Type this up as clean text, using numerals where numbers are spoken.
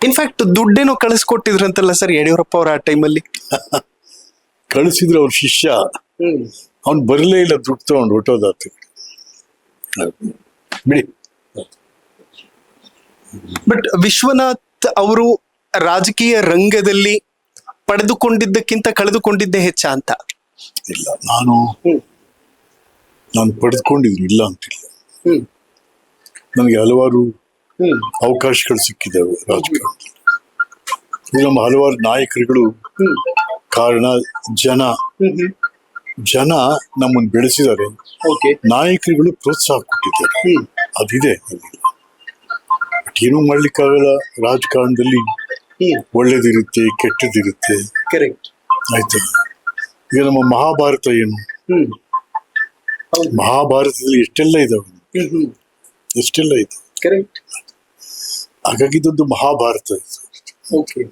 In fact ದುಡ್ಡೇನೋ ಕಳಿಸ್ಕೊಟ್ಟಿದ್ರಂತಲ್ಲ sir Yediyurappa ಅವ್ರ ಆ ಟೈಮಲ್ಲಿ. ಕಳಿಸಿದ್ರೆ ಅವ್ರ ಶಿಷ್ಯ ಅವ್ನು ಬರಲೇ ಇಲ್ಲ, ದುಡ್ಡು ತಗೊಂಡು ಹೊಟ್ಟೋದಾತ ಬಿಡಿ. ಬಟ್ ವಿಶ್ವನಾಥ್ ಅವರು ರಾಜಕೀಯ ರಂಗದಲ್ಲಿ ಪಡೆದುಕೊಂಡಿದ್ದಕ್ಕಿಂತ ಕಳೆದುಕೊಂಡಿದ್ದೇ ಹೆಚ್ಚ ಅಂತ. ಇಲ್ಲ, ನಾನು ಪಡೆದುಕೊಂಡಿದ್ರು ಇಲ್ಲ ಅಂತಿಲ್ಲ. ನನಗೆ ಹಲವಾರು ಅವಕಾಶಗಳು ಸಿಕ್ಕಿದ್ದಾವೆ ರಾಜಕಾರಣದಲ್ಲಿ. ನಮ್ಮ ಹಲವಾರು ನಾಯಕರುಗಳು ಕಾರಣ ಜನ ನಮ್ಮನ್ನು ಬೆಳೆಸಿದ್ದಾರೆ, ನಾಯಕರುಗಳು ಪ್ರೋತ್ಸಾಹ ಕೊಟ್ಟಿದ್ದಾರೆ, ಅದಿದೆ. ಬಟ್ ಏನೂ ಮಾಡ್ಲಿಕ್ಕಾಗಲ್ಲ, ರಾಜಕಾರಣದಲ್ಲಿ ಒಳ್ಳೇದಿರುತ್ತೆ ಕೆಟ್ಟದಿರುತ್ತೆ. ಆಯ್ತಾ, ಈಗ ನಮ್ಮ ಮಹಾಭಾರತ ಏನು, ಮಹಾಭಾರತದಲ್ಲಿ ಎಷ್ಟೆಲ್ಲ ಇದಾವೆ, ಎಷ್ಟೆಲ್ಲ ಇದೆ. ಹಾಗಾಗಿ ಇದೊಂದು ಮಹಾಭಾರತ ಇದೆ.